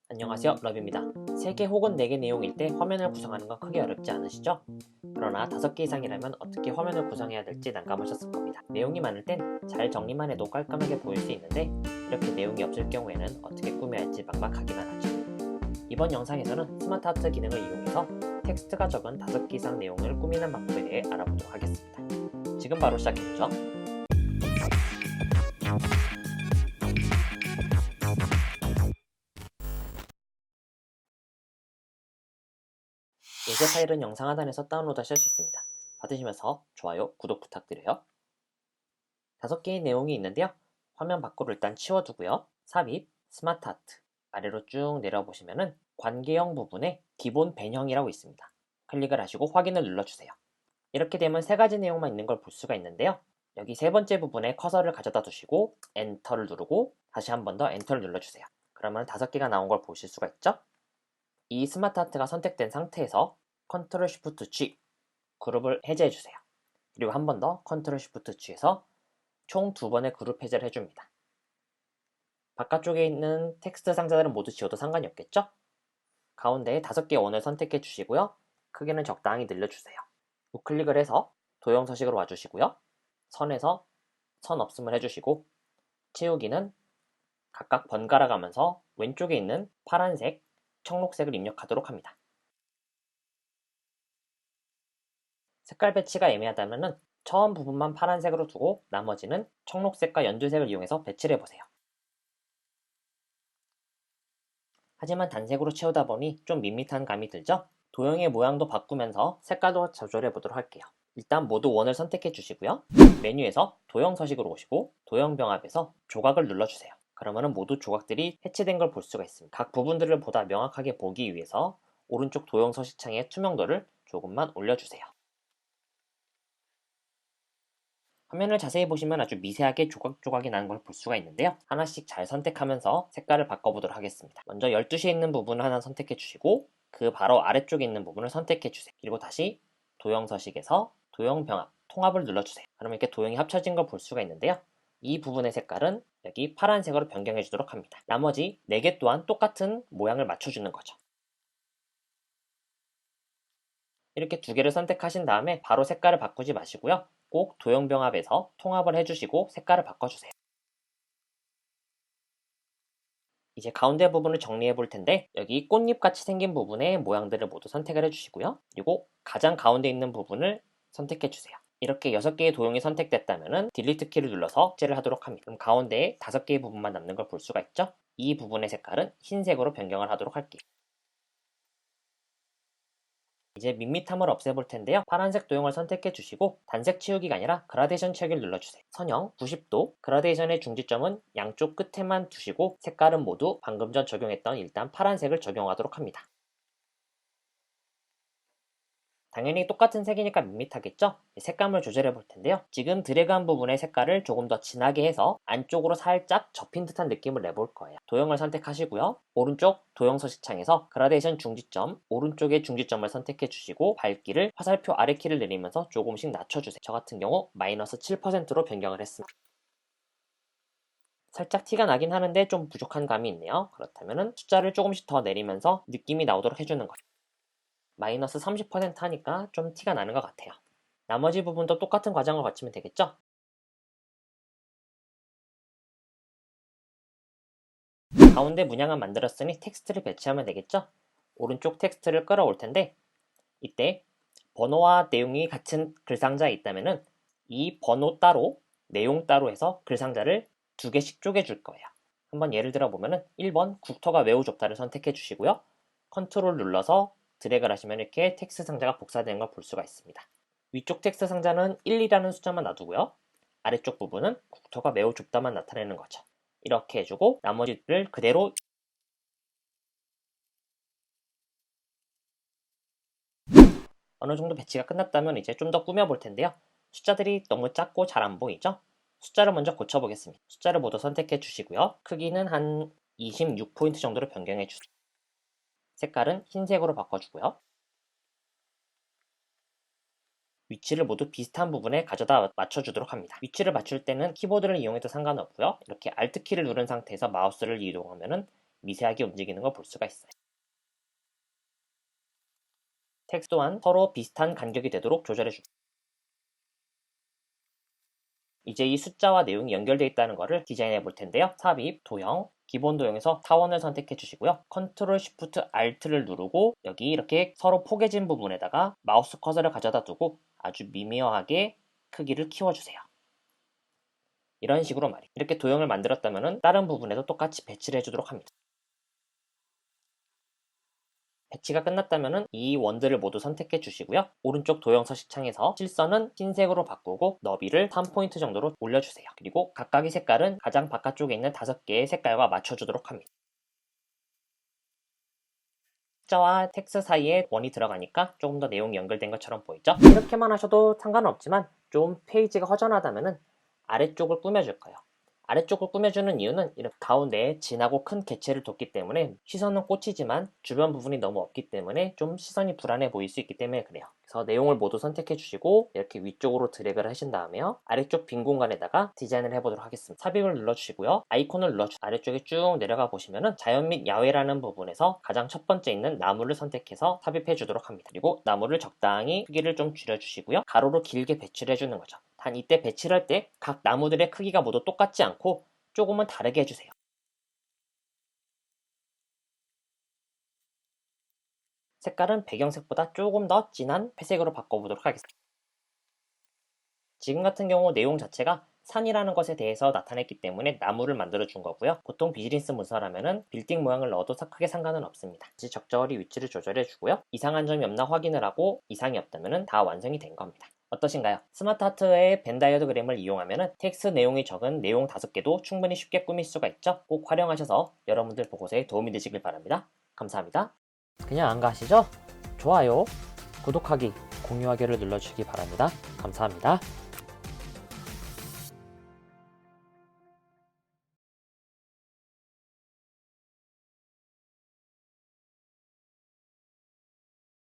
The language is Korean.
안녕하세요, 러브입니다. 3개 혹은 4개 내용일 때 화면을 구성하는 건 크게 어렵지 않으시죠? 그러나 5개 이상이라면 어떻게 화면을 구성해야 될지 난감하셨을 겁니다. 내용이 많을 땐 잘 정리만 해도 깔끔하게 보일 수 있는데 이렇게 내용이 없을 경우에는 어떻게 꾸며야 할지 막막하기만 하죠. 이번 영상에서는 스마트 아트 기능을 이용해서 텍스트가 적은 5개 이상 내용을 꾸미는 방법에 대해 알아보도록 하겠습니다. 지금 바로 시작해보죠. 예제 파일은 영상 하단에서 다운로드 하실 수 있습니다. 받으시면서 좋아요, 구독 부탁드려요. 5개의 내용이 있는데요. 화면 밖으로 일단 치워두고요. 삽입, 스마트 아트 아래로 쭉 내려보시면은 관계형 부분에 기본 변형이라고 있습니다. 클릭을 하시고 확인을 눌러주세요. 이렇게 되면 3가지 내용만 있는 걸 볼 수가 있는데요. 여기 3번째 부분에 커서를 가져다 두시고 엔터를 누르고 다시 한 번 더 엔터를 눌러주세요. 그러면 5개가 나온 걸 보실 수가 있죠. 이 스마트 아트가 선택된 상태에서 컨트롤 쉬프트 G 그룹을 해제해 주세요. 그리고 한 번 더 컨트롤 쉬프트 G에서 총 2번의 그룹 해제를 해줍니다. 바깥쪽에 있는 텍스트 상자들은 모두 지워도 상관이 없겠죠? 가운데에 5개의 원을 선택해 주시고요. 크기는 적당히 늘려주세요. 우클릭을 해서 도형 서식으로 와주시고요. 선에서 선 없음을 해주시고 채우기는 각각 번갈아 가면서 왼쪽에 있는 파란색, 청록색을 입력하도록 합니다. 색깔 배치가 애매하다면 처음 부분만 파란색으로 두고 나머지는 청록색과 연두색을 이용해서 배치를 해보세요. 하지만 단색으로 채우다 보니 좀 밋밋한 감이 들죠? 도형의 모양도 바꾸면서 색깔도 조절해 보도록 할게요. 일단 모두 원을 선택해 주시고요. 메뉴에서 도형 서식으로 오시고 도형 병합에서 조각을 눌러주세요. 그러면 모두 조각들이 해체된 걸 볼 수가 있습니다. 각 부분들을 보다 명확하게 보기 위해서 오른쪽 도형 서식 창의 투명도를 조금만 올려주세요. 화면을 자세히 보시면 아주 미세하게 조각조각이 나는 걸 볼 수가 있는데요. 하나씩 잘 선택하면서 색깔을 바꿔보도록 하겠습니다. 먼저 12시에 있는 부분을 하나 선택해 주시고 그 바로 아래쪽에 있는 부분을 선택해 주세요. 그리고 다시 도형 서식에서 도형 병합, 통합을 눌러주세요. 그러면 이렇게 도형이 합쳐진 걸 볼 수가 있는데요. 이 부분의 색깔은 여기 파란색으로 변경해 주도록 합니다. 나머지 4개 또한 똑같은 모양을 맞춰주는 거죠. 이렇게 2개를 선택하신 다음에 바로 색깔을 바꾸지 마시고요. 꼭 도형병합에서 통합을 해주시고 색깔을 바꿔주세요. 이제 가운데 부분을 정리해 볼 텐데 여기 꽃잎같이 생긴 부분의 모양들을 모두 선택을 해주시고요. 그리고 가장 가운데 있는 부분을 선택해 주세요. 이렇게 6개의 도형이 선택됐다면 딜리트 키를 눌러서 삭제를 하도록 합니다. 그럼 가운데에 5개의 부분만 남는 걸 볼 수가 있죠. 이 부분의 색깔은 흰색으로 변경을 하도록 할게요. 이제 밋밋함을 없애볼 텐데요. 파란색 도형을 선택해 주시고 단색 치우기가 아니라 그라데이션 치우기를 눌러주세요. 선형 90도, 그라데이션의 중지점은 양쪽 끝에만 두시고 색깔은 모두 방금 전 적용했던 일단 파란색을 적용하도록 합니다. 당연히 똑같은 색이니까 밋밋하겠죠? 색감을 조절해 볼 텐데요. 지금 드래그한 부분의 색깔을 조금 더 진하게 해서 안쪽으로 살짝 접힌 듯한 느낌을 내볼 거예요. 도형을 선택하시고요. 오른쪽 도형 서식창에서 그라데이션 중지점, 오른쪽의 중지점을 선택해 주시고 밝기를 화살표 아래키를 내리면서 조금씩 낮춰주세요. 저 같은 경우 마이너스 7%로 변경을 했습니다. 살짝 티가 나긴 하는데 좀 부족한 감이 있네요. 그렇다면 숫자를 조금씩 더 내리면서 느낌이 나오도록 해주는 거예요. 마이너스 30% 하니까 좀 티가 나는 것 같아요. 나머지 부분도 똑같은 과정을 거치면 되겠죠? 가운데 문양을 만들었으니 텍스트를 배치하면 되겠죠? 오른쪽 텍스트를 끌어올 텐데 이때 번호와 내용이 같은 글상자에 있다면 이 번호 따로, 내용 따로 해서 글상자를 2개씩 쪼개줄 거예요. 한번 예를 들어 보면 1번 국토가 매우 좁다를 선택해 주시고요. 컨트롤 눌러서 드래그를 하시면 이렇게 텍스트 상자가 복사되는 걸 볼 수가 있습니다. 위쪽 텍스트 상자는 1, 2라는 숫자만 놔두고요. 아래쪽 부분은 국토가 매우 좁다만 나타내는 거죠. 이렇게 해주고 나머지를 그대로 어느 정도 배치가 끝났다면 이제 좀 더 꾸며볼 텐데요. 숫자들이 너무 작고 잘 안 보이죠? 숫자를 먼저 고쳐보겠습니다. 숫자를 모두 선택해 주시고요. 크기는 한 26포인트 정도로 변경해 주세요. 색깔은 흰색으로 바꿔주고요. 위치를 모두 비슷한 부분에 가져다 맞춰주도록 합니다. 위치를 맞출 때는 키보드를 이용해도 상관없고요. 이렇게 Alt키를 누른 상태에서 마우스를 이동하면 미세하게 움직이는 걸 볼 수가 있어요. 텍스트 또한 서로 비슷한 간격이 되도록 조절해줍니다. 이제 이 숫자와 내용이 연결되어 있다는 것을 디자인해 볼 텐데요. 삽입, 도형, 기본 도형에서 타원을 선택해 주시고요. 컨트롤 쉬프트 Alt를 누르고 여기 이렇게 서로 포개진 부분에다가 마우스 커서를 가져다 두고 아주 미묘하게 크기를 키워주세요. 이런 식으로 말이에요. 이렇게 도형을 만들었다면 다른 부분에도 똑같이 배치를 해주도록 합니다. 배치가 끝났다면 이 원들을 모두 선택해 주시고요. 오른쪽 도형 서식창에서 실선은 흰색으로 바꾸고 너비를 3포인트 정도로 올려주세요. 그리고 각각의 색깔은 가장 바깥쪽에 있는 5개의 색깔과 맞춰주도록 합니다. 숫자와 텍스트 사이에 원이 들어가니까 조금 더 내용이 연결된 것처럼 보이죠? 이렇게만 하셔도 상관은 없지만 좀 페이지가 허전하다면 아래쪽을 꾸며줄 거예요. 아래쪽을 꾸며주는 이유는 이렇게 가운데에 진하고 큰 개체를 뒀기 때문에 시선은 꽂히지만 주변 부분이 너무 없기 때문에 좀 시선이 불안해 보일 수 있기 때문에 그래요. 그래서 내용을 모두 선택해 주시고 이렇게 위쪽으로 드래그를 하신 다음에 아래쪽 빈 공간에다가 디자인을 해보도록 하겠습니다. 삽입을 눌러주시고요. 아이콘을 눌러주시고 아래쪽에 쭉 내려가 보시면은 자연 및 야외라는 부분에서 가장 첫 번째 있는 나무를 선택해서 삽입해 주도록 합니다. 그리고 나무를 적당히 크기를 좀 줄여주시고요. 가로로 길게 배치를 해주는 거죠. 단 이때 배치를 할 때 각 나무들의 크기가 모두 똑같지 않고 조금은 다르게 해주세요. 색깔은 배경색보다 조금 더 진한 회색으로 바꿔보도록 하겠습니다. 지금 같은 경우 내용 자체가 산이라는 것에 대해서 나타냈기 때문에 나무를 만들어 준 거고요. 보통 비즈니스 문서라면은 빌딩 모양을 넣어도 크게 상관은 없습니다. 다시 적절히 위치를 조절해 주고요. 이상한 점이 없나 확인을 하고 이상이 없다면 다 완성이 된 겁니다. 어떠신가요? 스마트 하트의 벤 다이어그램을 이용하면 텍스트 내용이 적은 내용 5개도 충분히 쉽게 꾸밀 수가 있죠. 꼭 활용하셔서 여러분들 보고서에 도움이 되시길 바랍니다. 감사합니다. 그냥 안 가시죠? 좋아요, 구독하기, 공유하기를 눌러주시기 바랍니다. 감사합니다.